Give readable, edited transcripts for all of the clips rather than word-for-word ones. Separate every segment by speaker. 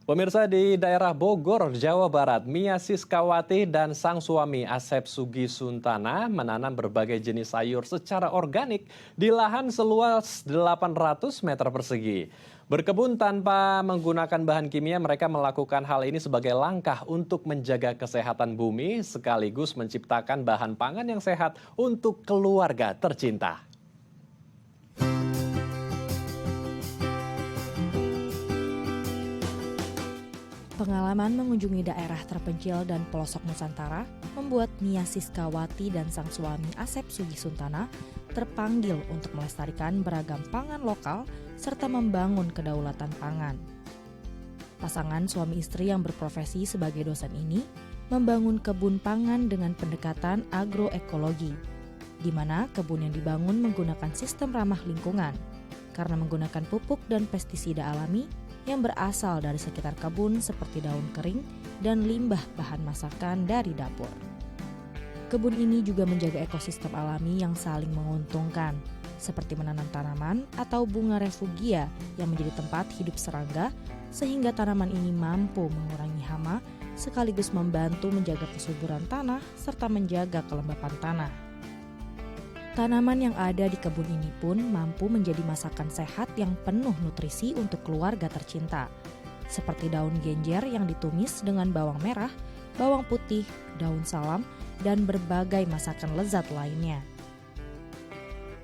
Speaker 1: Pemirsa di daerah Bogor, Jawa Barat, Mia Siskawati dan sang suami Asep Sugi Suntana menanam berbagai jenis sayur secara organik di lahan seluas 800 meter persegi. Berkebun tanpa menggunakan bahan kimia, mereka melakukan hal ini sebagai langkah untuk menjaga kesehatan bumi sekaligus menciptakan bahan pangan yang sehat untuk keluarga tercinta.
Speaker 2: Pengalaman mengunjungi daerah terpencil dan pelosok Nusantara membuat Mia Siskawati dan sang suami Asep Sugi Suntana terpanggil untuk melestarikan beragam pangan lokal serta membangun kedaulatan pangan. Pasangan suami istri yang berprofesi sebagai dosen ini membangun kebun pangan dengan pendekatan agroekologi, di mana kebun yang dibangun menggunakan sistem ramah lingkungan karena menggunakan pupuk dan pestisida alami yang berasal dari sekitar kebun seperti daun kering dan limbah bahan masakan dari dapur. Kebun ini juga menjaga ekosistem alami yang saling menguntungkan, seperti menanam tanaman atau bunga refugia yang menjadi tempat hidup serangga, sehingga tanaman ini mampu mengurangi hama sekaligus membantu menjaga kesuburan tanah serta menjaga kelembapan tanah. Tanaman yang ada di kebun ini pun mampu menjadi masakan sehat yang penuh nutrisi untuk keluarga tercinta, seperti daun genjer yang ditumis dengan bawang merah, bawang putih, daun salam, dan berbagai masakan lezat lainnya.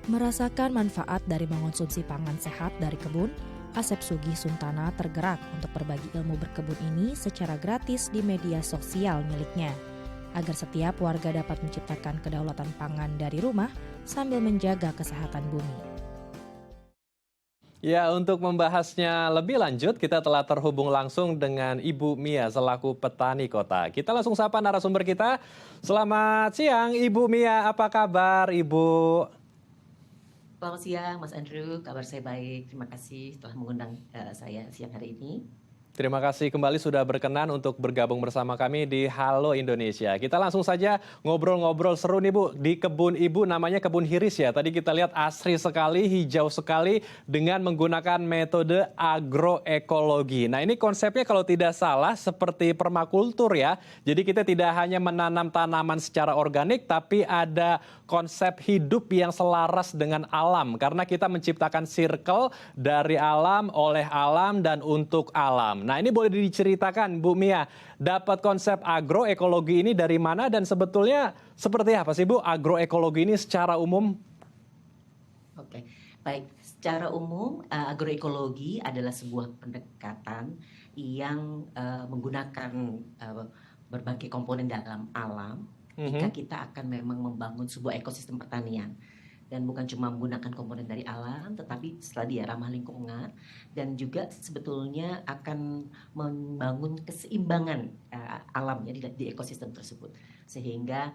Speaker 2: Merasakan manfaat dari mengonsumsi pangan sehat dari kebun, Asep Sugi Suntana tergerak untuk berbagi ilmu berkebun ini secara gratis di media sosial miliknya, agar setiap warga dapat menciptakan kedaulatan pangan dari rumah sambil menjaga kesehatan bumi.
Speaker 1: Ya, untuk membahasnya lebih lanjut, kita telah terhubung langsung dengan Ibu Mia selaku petani kota. Kita langsung sapa narasumber kita. Selamat siang, Ibu Mia. Apa kabar, Ibu?
Speaker 3: Selamat siang, Mas Andrew. Kabar saya baik. Terima kasih telah mengundang saya siang hari ini.
Speaker 1: Terima kasih kembali sudah berkenan untuk bergabung bersama kami di Halo Indonesia. Kita langsung saja ngobrol-ngobrol seru nih Bu. Di kebun Ibu namanya kebun hiris ya. Tadi kita lihat asri sekali, hijau sekali dengan menggunakan metode agroekologi. Nah ini konsepnya kalau tidak salah seperti permakultur ya. Jadi kita tidak hanya menanam tanaman secara organik tapi ada konsep hidup yang selaras dengan alam. Karena kita menciptakan circle dari alam, oleh alam, dan untuk alam. Nah ini boleh diceritakan Bu Mia, dapat konsep agroekologi ini dari mana dan sebetulnya seperti apa sih Bu agroekologi ini secara umum?
Speaker 3: Oke, baik. Secara umum agroekologi adalah sebuah pendekatan yang menggunakan berbagai komponen dalam alam jika kita akan memang membangun sebuah ekosistem pertanian. Dan bukan cuma menggunakan komponen dari alam, tetapi setelah dia ramah lingkungan dan juga sebetulnya akan membangun keseimbangan alam ya di ekosistem tersebut, sehingga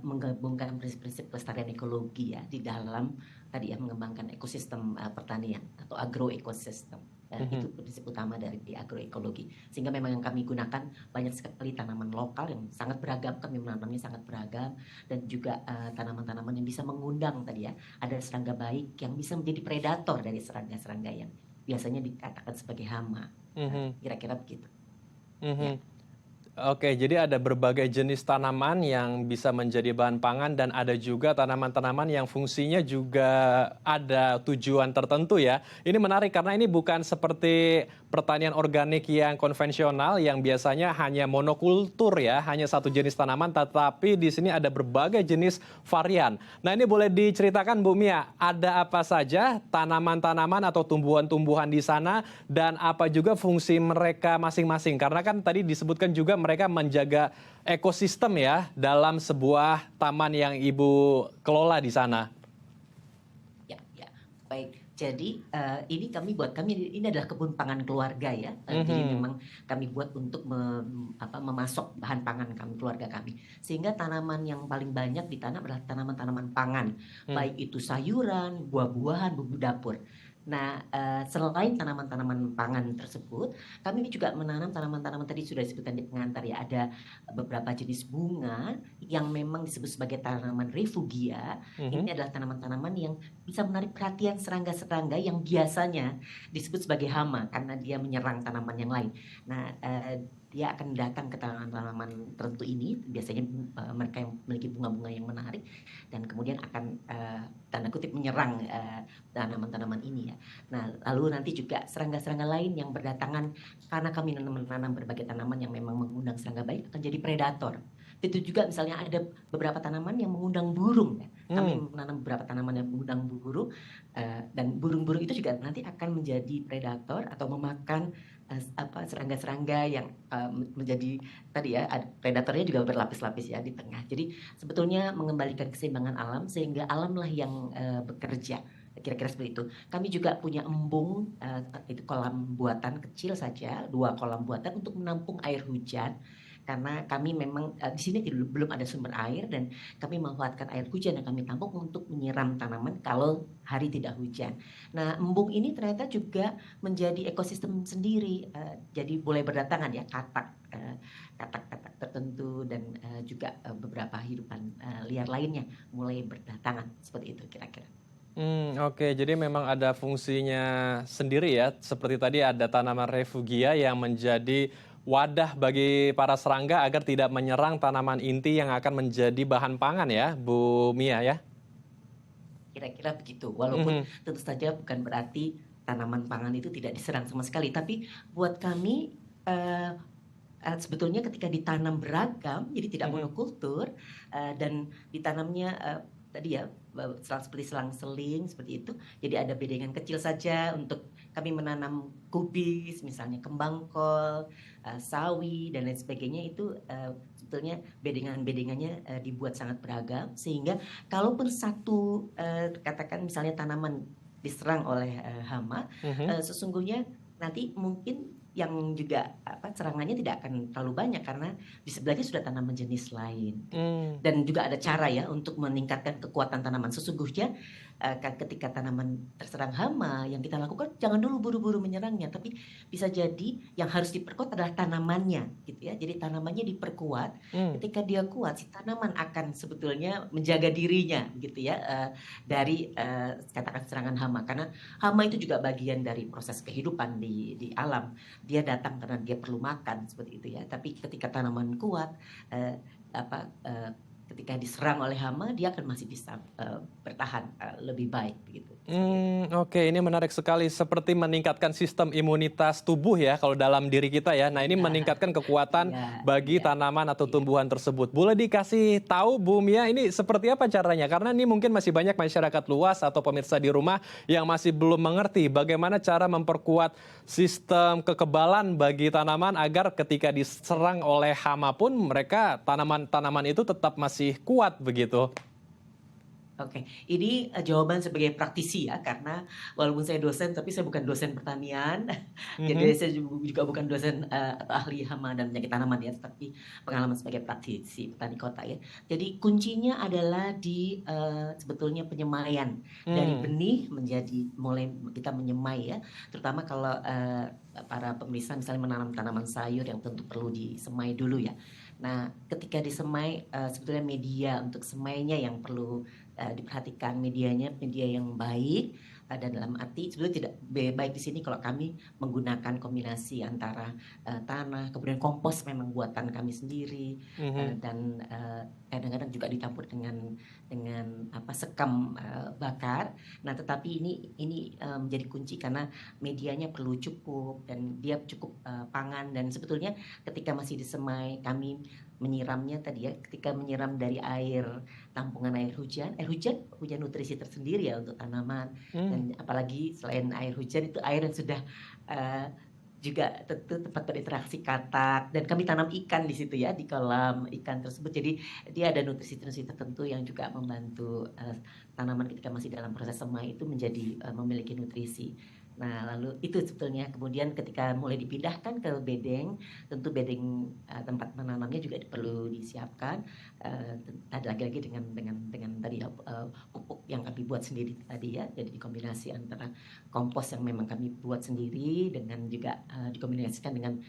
Speaker 3: menggabungkan prinsip-prinsip pelestarian ekologi ya di dalam tadi ya mengembangkan ekosistem pertanian atau agroekosistem. Itu prinsip utama dari agroekologi. Sehingga memang yang kami gunakan banyak sekali tanaman lokal yang sangat beragam, kami menanamnya sangat beragam, dan juga tanaman-tanaman yang bisa mengundang tadi ya, ada serangga baik yang bisa menjadi predator dari serangga-serangga yang biasanya dikatakan sebagai hama. Kira-kira begitu. Ya.
Speaker 1: Oke, jadi ada berbagai jenis tanaman yang bisa menjadi bahan pangan dan ada juga tanaman-tanaman yang fungsinya juga ada tujuan tertentu ya. Ini menarik karena ini bukan seperti pertanian organik yang konvensional yang biasanya hanya monokultur ya, hanya satu jenis tanaman, tetapi di sini ada berbagai jenis varian. Nah ini boleh diceritakan Bu Mia, ada apa saja tanaman-tanaman atau tumbuhan-tumbuhan di sana dan apa juga fungsi mereka masing-masing? Karena kan tadi disebutkan juga mereka menjaga ekosistem ya dalam sebuah taman yang Ibu kelola di sana.
Speaker 3: Ya, baik. Jadi ini ini adalah kebun pangan keluarga ya. Jadi memang kami buat untuk memasok bahan pangan keluarga kami. Sehingga tanaman yang paling banyak ditanam adalah tanaman-tanaman pangan, baik itu sayuran, buah-buahan, bumbu dapur. Nah, selain tanaman-tanaman pangan tersebut, kami juga menanam tanaman-tanaman tadi sudah disebutkan di pengantar ya, ada beberapa jenis bunga yang memang disebut sebagai tanaman refugia.
Speaker 1: Mhm.
Speaker 3: Ini adalah tanaman-tanaman yang bisa menarik perhatian serangga-serangga yang biasanya disebut sebagai hama karena dia menyerang tanaman yang lain. Nah, dia akan datang ke tanaman-tanaman tertentu ini, biasanya mereka yang memiliki bunga-bunga yang menarik dan kemudian akan tanda kutip menyerang tanaman-tanaman ini ya. Nah, lalu nanti juga serangga-serangga lain yang berdatangan karena kami menanam berbagai tanaman yang memang mengundang serangga baik akan jadi predator. Itu juga misalnya ada beberapa tanaman yang mengundang burung ya. Kami
Speaker 1: Hmm.
Speaker 3: menanam beberapa tanaman yang mengundang burung dan burung-burung itu juga nanti akan menjadi predator atau memakan serangga-serangga yang menjadi tadi ya predatornya juga berlapis-lapis ya di tengah. Jadi sebetulnya mengembalikan keseimbangan alam sehingga alamlah yang bekerja. Kira-kira seperti itu. Kami juga punya embung, itu kolam buatan kecil saja, 2 kolam buatan untuk menampung air hujan. Karena kami memang di sini belum ada sumber air dan kami memanfaatkan air hujan yang kami tampung untuk menyiram tanaman kalau hari tidak hujan. Nah, embung ini ternyata juga menjadi ekosistem sendiri. Jadi boleh berdatangan ya katak-katak tertentu dan juga beberapa hidupan liar lainnya mulai berdatangan seperti itu kira-kira.
Speaker 1: Oke. Jadi memang ada fungsinya sendiri ya, seperti tadi ada tanaman refugia yang menjadi wadah bagi para serangga agar tidak menyerang tanaman inti yang akan menjadi bahan pangan ya, Bu Mia ya?
Speaker 3: Kira-kira begitu. Walaupun
Speaker 1: Mhm.
Speaker 3: tentu saja bukan berarti tanaman pangan itu tidak diserang sama sekali, tapi buat kami sebetulnya ketika ditanam beragam, jadi tidak
Speaker 1: Mhm.
Speaker 3: monokultur dan ditanamnya tadi ya seperti selang-seling seperti itu. Jadi ada bedengan kecil saja untuk kami menanam kubis, misalnya kembang kol, sawi dan lain sebagainya itu sebetulnya bedengan-bedengannya dibuat sangat beragam sehingga kalaupun satu katakan misalnya tanaman diserang oleh hama,
Speaker 1: Mhm.
Speaker 3: sesungguhnya nanti mungkin yang juga serangannya tidak akan terlalu banyak karena di sebelahnya sudah tanaman jenis lain gitu.
Speaker 1: Mmm.
Speaker 3: Dan juga ada cara ya untuk meningkatkan kekuatan tanaman. Sesungguhnya ketika tanaman terserang hama, yang kita lakukan jangan dulu buru-buru menyerangnya, tapi bisa jadi yang harus diperkuat adalah tanamannya gitu ya. Jadi tanamannya diperkuat,
Speaker 1: Mmm.
Speaker 3: ketika dia kuat si tanaman akan sebetulnya menjaga dirinya gitu ya dari katakan serangan hama karena hama itu juga bagian dari proses kehidupan di alam. Dia datang karena dia perlu makan seperti itu ya. Tapi ketika tanaman kuat, eh, apa, ketika diserang oleh hama, dia akan masih bisa bertahan lebih baik begitu. Seperti itu.
Speaker 1: Oke, ini menarik sekali, seperti meningkatkan sistem imunitas tubuh ya, kalau dalam diri kita ya. Nah, ini
Speaker 3: Iya,
Speaker 1: meningkatkan kekuatan
Speaker 3: iya,
Speaker 1: bagi
Speaker 3: iya,
Speaker 1: tanaman atau
Speaker 3: iya.
Speaker 1: tumbuhan tersebut. Boleh dikasih tahu Bu Mia, ini seperti apa caranya? Karena ini mungkin masih banyak masyarakat luas atau pemirsa di rumah yang masih belum mengerti bagaimana cara memperkuat sistem kekebalan bagi tanaman agar ketika diserang oleh hama pun mereka tanaman-tanaman itu tetap masih kuat begitu.
Speaker 3: Oke, ini jawaban sebagai praktisi ya, karena walaupun saya dosen, tapi saya bukan dosen pertanian.
Speaker 1: Mhm.
Speaker 3: Jadi saya juga bukan dosen atau ahli hama dan penyakit tanaman ya, tapi pengalaman sebagai praktisi petani kota ya. Jadi kuncinya adalah di sebetulnya penyemaian dari
Speaker 1: Mmm.
Speaker 3: benih menjadi mulai kita menyemai ya, terutama kalau para pemirsa misalnya menanam tanaman sayur yang tentu perlu disemai dulu ya. Nah, ketika disemai sebetulnya media untuk semainya yang perlu diperhatikan medianya media yang baik dan dalam arti sebetulnya tidak baik di sini kalau kami menggunakan kombinasi antara tanah kemudian kompos memang buatan kami sendiri
Speaker 1: Mhm.
Speaker 3: dan kadang-kadang juga dicampur dengan sekam bakar. Nah, tetapi ini menjadi kunci karena medianya perlu cukup dan dia cukup pangan dan sebetulnya ketika masih disemai kami menyiramnya tadi ya ketika menyiram dari tampungan air hujan punya nutrisi tersendiri ya untuk tanaman
Speaker 1: Mmm.
Speaker 3: dan apalagi selain air hujan itu air yang sudah eh, juga tentu tempat berinteraksi katak dan kami tanam ikan di situ ya di kolam ikan tersebut jadi dia ada nutrisi-nutrisi tertentu yang juga membantu tanaman ketika masih dalam proses semai itu menjadi memiliki nutrisi. Nah, lalu itu sebetulnya kemudian ketika mulai dipindahkan ke bedeng, tentu bedeng tempat menanamnya juga perlu disiapkan. Ada lagi-lagi dengan tadi ya, pupuk yang kami buat sendiri tadi ya, jadi dikombinasi antara kompos yang memang kami buat sendiri dengan juga dikombinasikan dengan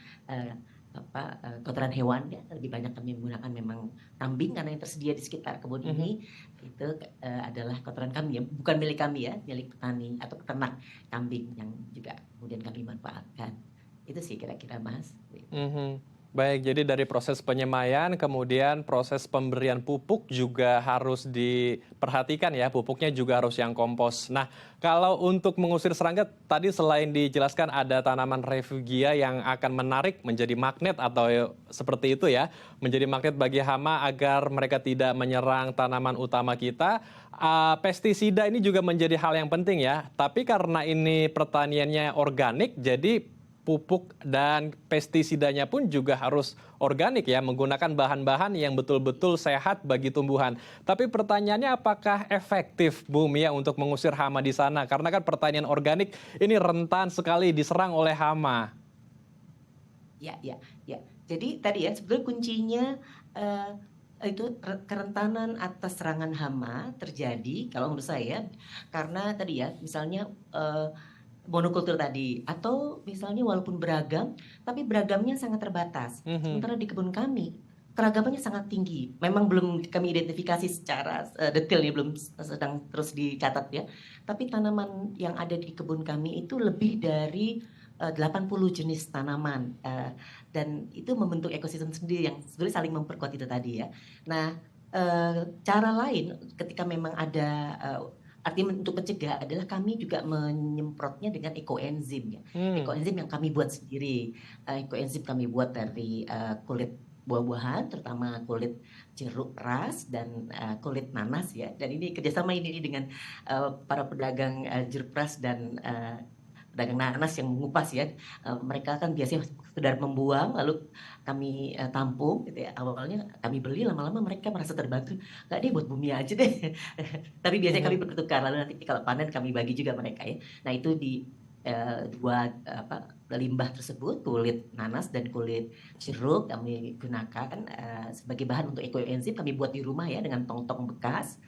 Speaker 3: kotoran hewan ya. Lebih banyak kami menggunakan memang kambing karena yang tersedia di sekitar kebun ini itu adalah kotoran kami ya, bukan milik kami ya, milik petani atau peternak kambing yang juga kemudian kami manfaatkan. Itu sih kira-kira Mas.
Speaker 1: Mhm. Baik, jadi dari proses penyemaian, kemudian proses pemberian pupuk juga harus diperhatikan ya, pupuknya juga harus yang kompos. Nah, kalau untuk mengusir serangga, tadi selain dijelaskan ada tanaman refugia yang akan menarik menjadi magnet atau seperti itu ya, menjadi magnet bagi hama agar mereka tidak menyerang tanaman utama kita. Pestisida ini juga menjadi hal yang penting ya, tapi karena ini pertaniannya organik, jadi pupuk dan pestisidanya pun juga harus organik ya, menggunakan bahan-bahan yang betul-betul sehat bagi tumbuhan. Tapi pertanyaannya apakah efektif Bu Mia untuk mengusir hama di sana? Karena kan pertanian organik ini rentan sekali diserang oleh hama.
Speaker 3: Ya, ya, ya. Jadi tadi ya sebetulnya kuncinya eh, itu kerentanan atas serangan hama terjadi kalau menurut saya karena tadi ya misalnya monokultur tadi atau misalnya walaupun beragam tapi beragamnya sangat terbatas.
Speaker 1: Mhm.
Speaker 3: Sementara di kebun kami keragamannya sangat tinggi. Memang belum kami identifikasi secara detail ya, belum sedang terus dicatat ya. Tapi tanaman yang ada di kebun kami itu lebih dari 80 jenis tanaman dan itu membentuk ekosistem sendiri yang sebenarnya saling memperkuat itu tadi ya. Nah, cara lain ketika memang ada artinya untuk mencegah adalah kami juga menyemprotnya dengan ekoenzim ya.
Speaker 1: Hmm.
Speaker 3: Ekoenzim yang kami buat sendiri. Ekoenzim kami buat dari kulit buah-buahan, terutama kulit jeruk ras dan kulit nanas ya. Dan ini kerjasama ini dengan para pedagang jeruk ras dan pedagang nanas yang mengupas ya. Mereka kan biasanya sekedar membuang lalu kami tampung gitu ya. Awalnya kami beli, lama-lama mereka merasa terbantu. Nggak deh, buat bumi aja deh. Tapi biasanya kami
Speaker 1: Mhm.
Speaker 3: bertukar, lalu nanti kalau panen kami bagi juga mereka ya. Nah itu di dua limbah tersebut, kulit nanas dan kulit jeruk kami gunakan sebagai bahan untuk ekoenzim kami buat di rumah ya dengan tong-tong bekas.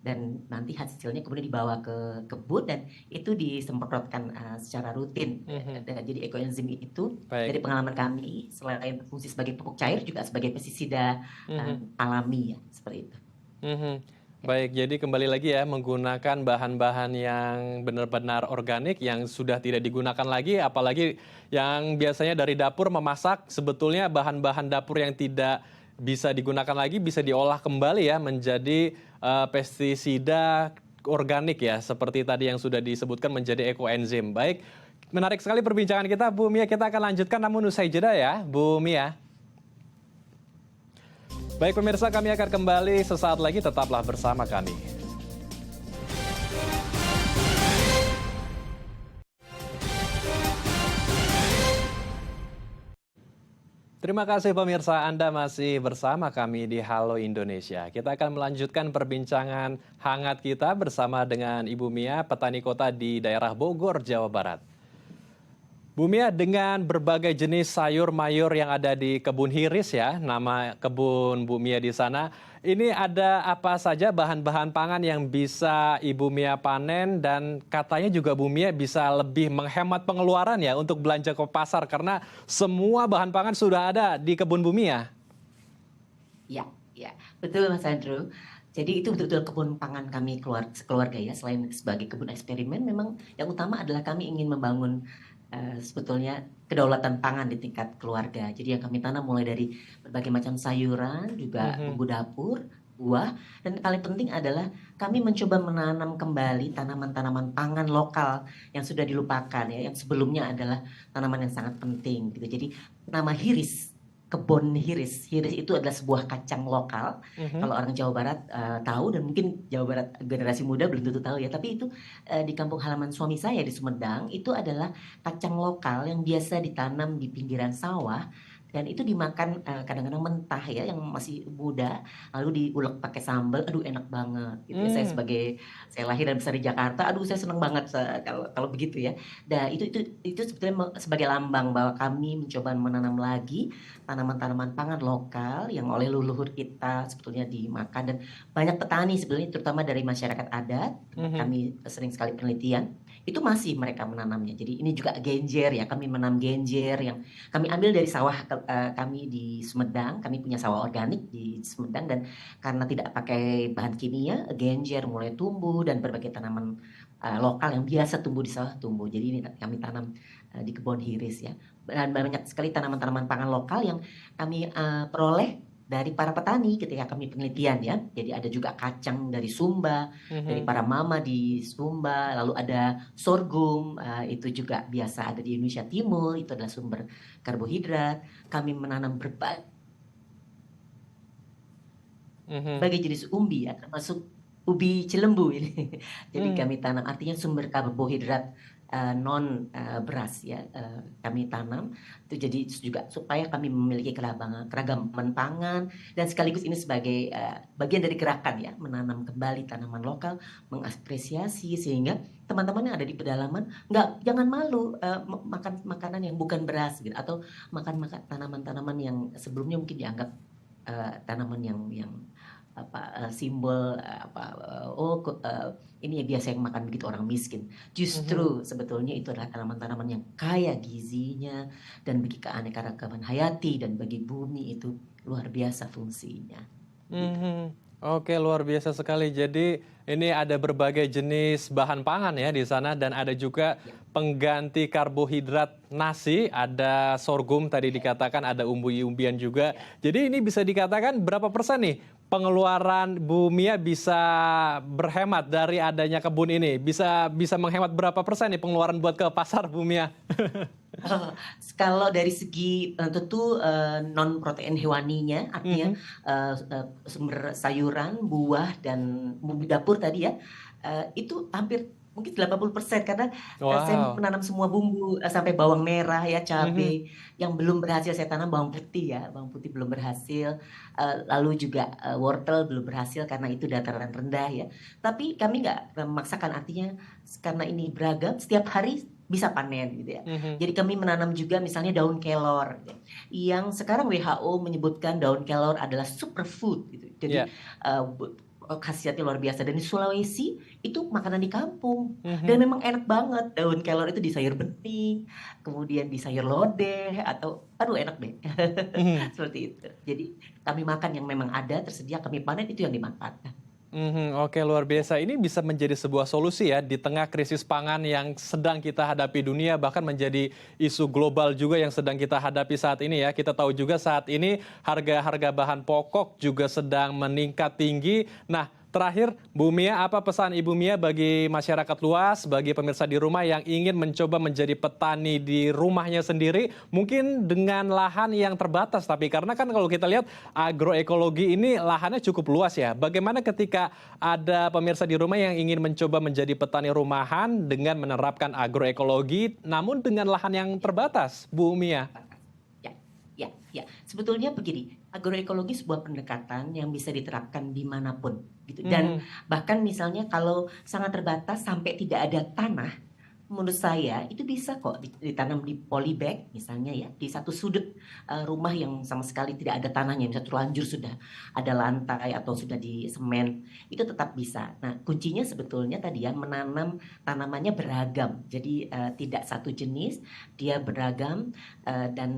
Speaker 3: Dan nanti hasilnya kemudian dibawa ke kebun dan itu disemprotkan secara rutin.
Speaker 1: Mhm.
Speaker 3: Jadi ekoenzim itu
Speaker 1: Baik.
Speaker 3: dari pengalaman kami selain fungsi sebagai pupuk cair juga sebagai pestisida
Speaker 1: Mhm.
Speaker 3: alami ya seperti itu.
Speaker 1: Mhm. Baik, jadi kembali lagi ya menggunakan bahan-bahan yang benar-benar organik yang sudah tidak digunakan lagi, apalagi yang biasanya dari dapur memasak, sebetulnya bahan-bahan dapur yang tidak bisa digunakan lagi bisa diolah kembali ya menjadi pestisida organik ya, seperti tadi yang sudah disebutkan menjadi ekoenzim. Baik, menarik sekali perbincangan kita, Bu Mia. Kita akan lanjutkan namun usai jeda ya, Bu Mia. Baik pemirsa, kami akan kembali sesaat lagi, tetaplah bersama kami. Terima kasih pemirsa, Anda masih bersama kami di Halo Indonesia. Kita akan melanjutkan perbincangan hangat kita bersama dengan Ibu Mia, petani kota di daerah Bogor, Jawa Barat. Bu Mia, dengan berbagai jenis sayur mayur yang ada di kebun Hiris ya, nama kebun Bu Mia di sana, ini ada apa saja bahan-bahan pangan yang bisa Ibu Mia panen dan katanya juga Bu Mia bisa lebih menghemat pengeluaran ya untuk belanja ke pasar karena semua bahan pangan sudah ada di kebun Bu Mia.
Speaker 3: Ya, ya, betul Mas Andrew. Jadi itu betul-betul kebun pangan kami keluarga ya. Selain sebagai kebun eksperimen, memang yang utama adalah kami ingin membangun sebetulnya kedaulatan pangan di tingkat keluarga. Jadi yang kami tanam mulai dari berbagai macam sayuran, juga
Speaker 1: Mhm.
Speaker 3: bumbu dapur, buah, dan paling penting adalah kami mencoba menanam kembali tanaman-tanaman pangan lokal yang sudah dilupakan ya, yang sebelumnya adalah tanaman yang sangat penting gitu. Jadi nama hiris, kebun hiris. Hiris itu adalah sebuah kacang lokal.
Speaker 1: Mhm.
Speaker 3: Kalau orang Jawa Barat tahu dan mungkin Jawa Barat generasi muda belum tentu tahu ya. Tapi itu di kampung halaman suami saya di Sumedang itu adalah kacang lokal yang biasa ditanam di pinggiran sawah dan itu dimakan kadang-kadang mentah ya, yang masih muda, lalu diulek pakai sambal, aduh enak banget gitu ya.
Speaker 1: Hmm.
Speaker 3: Saya lahir dan besar di Jakarta, aduh saya seneng banget kalau kalau begitu ya. Nah itu sebetulnya sebagai lambang bahwa kami mencoba menanam lagi tanaman-tanaman pangan lokal yang oleh leluhur kita sebetulnya dimakan, dan banyak petani sebetulnya terutama dari masyarakat adat,
Speaker 1: Mhm.
Speaker 3: kami sering sekali penelitian itu masih mereka menanamnya. Jadi ini juga genjer ya, kami menanam genjer yang kami ambil dari sawah kami di Sumedang. Kami punya sawah organik di Sumedang, dan karena tidak pakai bahan kimia, genjer mulai tumbuh dan berbagai tanaman lokal yang biasa tumbuh di sawah tumbuh. Jadi ini kami tanam di kebun hiris ya. Dan banyak sekali tanaman-tanaman pangan lokal yang kami peroleh dari para petani ketika kami penelitian ya. Jadi ada juga kacang dari Sumba, dari
Speaker 1: Mhm.
Speaker 3: para mama di Sumba, lalu ada sorghum, itu juga biasa ada di Indonesia Timur, itu adalah sumber karbohidrat. Kami menanam berbagai
Speaker 1: Mhm.
Speaker 3: jenis umbi ya, termasuk ubi cilembu ini. Jadi
Speaker 1: Mmm.
Speaker 3: kami tanam, artinya sumber karbohidrat non beras ya, kami tanam itu, jadi juga supaya kami memiliki keragaman pangan, dan sekaligus ini sebagai bagian dari gerakan ya, menanam kembali tanaman lokal, mengapresiasi sehingga teman-teman yang ada di pedalaman jangan malu makan makanan yang bukan beras gitu, atau makan tanaman-tanaman yang sebelumnya mungkin dianggap tanaman yang simbol ini ya biasa yang makan begitu orang miskin.
Speaker 1: Mhm.
Speaker 3: Justru sebetulnya itu adalah tanaman-tanaman yang kaya gizinya, dan bagi keanekaragaman hayati, dan bagi bumi itu luar biasa fungsinya. Begitu.
Speaker 1: Mhm. Oke, luar biasa sekali. Jadi ini ada berbagai jenis bahan pangan ya di sana, dan ada juga
Speaker 3: Ya.
Speaker 1: pengganti karbohidrat nasi, ada sorghum tadi
Speaker 3: Ya,
Speaker 1: dikatakan, ada umbi-umbian juga.
Speaker 3: ya.
Speaker 1: Jadi ini bisa dikatakan berapa persen nih pengeluaran Bu Mia bisa berhemat dari adanya kebun ini? Bisa bisa menghemat berapa persen nih pengeluaran buat ke pasar Bu Mia?
Speaker 3: Oh, kalau dari segi tentu non protein hewaninya, artinya
Speaker 1: Mhm.
Speaker 3: sumber sayuran, buah, dan bumbu dapur tadi ya, itu hampir mungkin 80%, karena saya
Speaker 1: Wow.
Speaker 3: menanam semua bumbu, sampai bawang merah ya,
Speaker 1: Mhm.
Speaker 3: cabai. Yang belum berhasil saya tanam bawang putih ya, bawang putih belum berhasil, lalu juga wortel belum berhasil karena itu dataran rendah ya. Tapi kami nggak memaksakan, artinya karena ini beragam, setiap hari bisa panen gitu ya.
Speaker 1: Mhm.
Speaker 3: Jadi kami menanam juga misalnya daun kelor, gitu, yang sekarang WHO menyebutkan daun kelor adalah superfood gitu. Jadi
Speaker 1: Iya.
Speaker 3: khasiatnya luar biasa, dan di Sulawesi itu makanan di kampung, dan
Speaker 1: Mhm.
Speaker 3: memang enak banget daun kelor itu di sayur bening, kemudian di sayur lodeh, atau aduh enak deh.
Speaker 1: Mhm.
Speaker 3: Seperti itu. Jadi kami makan yang memang ada tersedia, kami panen itu yang dimakan.
Speaker 1: Mhm, oke, luar biasa. Ini bisa menjadi sebuah solusi ya di tengah krisis pangan yang sedang kita hadapi dunia, bahkan menjadi isu global juga yang sedang kita hadapi saat ini ya. Kita tahu juga saat ini harga-harga bahan pokok juga sedang meningkat tinggi. Nah, terakhir Bu Mia, apa pesan Ibu Mia bagi masyarakat luas, bagi pemirsa di rumah yang ingin mencoba menjadi petani di rumahnya sendiri, mungkin dengan lahan yang terbatas, tapi karena kan kalau kita lihat agroekologi ini lahannya cukup luas ya. Bagaimana ketika ada pemirsa di rumah yang ingin mencoba menjadi petani rumahan dengan menerapkan agroekologi, namun dengan lahan yang terbatas, Bu Mia?
Speaker 3: Batas. Ya, ya, ya. Sebetulnya begini, agroekologi sebuah pendekatan yang bisa diterapkan dimanapun, gitu. Dan
Speaker 1: Mhm.
Speaker 3: bahkan misalnya kalau sangat terbatas sampai tidak ada tanah, menurut saya itu bisa kok ditanam di polybag misalnya ya, di satu sudut rumah yang sama sekali tidak ada tanahnya, bisa terlanjur sudah ada lantai atau sudah di semen, itu tetap bisa. Nah, kuncinya sebetulnya tadi ya, menanam tanamannya beragam. Jadi tidak satu jenis, dia beragam, dan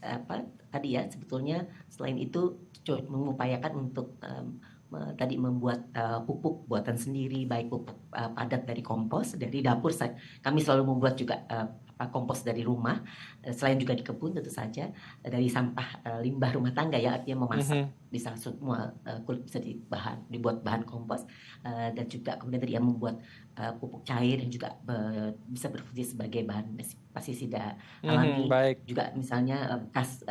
Speaker 3: apa tadi ya, sebetulnya selain itu mengupayakan untuk tadi membuat pupuk buatan sendiri, baik pupuk padat dari kompos dari dapur. Kami selalu membuat juga kompos dari rumah, selain juga di kebun tentu saja, dari sampah limbah rumah tangga ya, artinya memasak
Speaker 1: Mhm.
Speaker 3: bisa semua kulit bisa dibuat bahan kompos, dan juga kemudian tadi yang membuat pupuk cair yang juga bisa berfungsi sebagai bahan pestisida
Speaker 1: Mhm,
Speaker 3: alami.
Speaker 1: baik.
Speaker 3: Juga misalnya bekas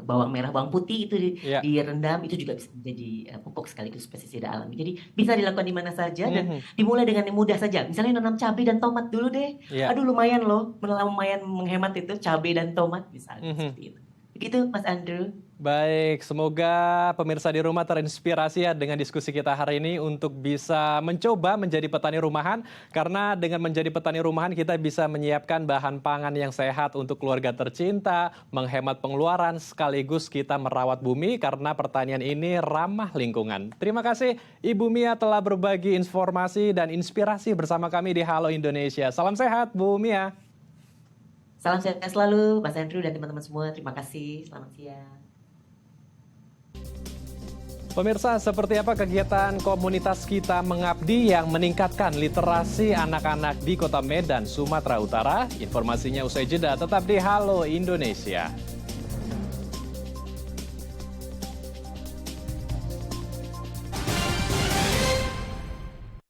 Speaker 3: bawang merah, bawang putih itu
Speaker 1: Ya.
Speaker 3: direndam, itu juga bisa menjadi pupuk sekaligus pestisida alami. Jadi bisa dilakukan di mana saja, dan
Speaker 1: Mhm.
Speaker 3: dimulai dengan yang mudah saja. Misalnya nanam cabai dan tomat dulu deh.
Speaker 1: Ya.
Speaker 3: Aduh lumayan loh, lumayan menghemat itu cabai dan tomat misalnya
Speaker 1: Mhm.
Speaker 3: seperti itu. Begitu Mas Andrew.
Speaker 1: Baik, semoga pemirsa di rumah terinspirasi ya dengan diskusi kita hari ini untuk bisa mencoba menjadi petani rumahan. Karena dengan menjadi petani rumahan kita bisa menyiapkan bahan pangan yang sehat untuk keluarga tercinta, menghemat pengeluaran, sekaligus kita merawat bumi karena pertanian ini ramah lingkungan. Terima kasih Ibu Mia telah berbagi informasi dan inspirasi bersama kami di Halo Indonesia. Salam sehat Bu Mia.
Speaker 3: Salam sehat selalu Mas Andrew dan teman-teman semua. Terima kasih. Selamat siang.
Speaker 1: Pemirsa, seperti apa kegiatan komunitas kita mengabdi yang meningkatkan literasi anak-anak di Kota Medan, Sumatera Utara? Informasinya usai jeda, tetap di Halo Indonesia.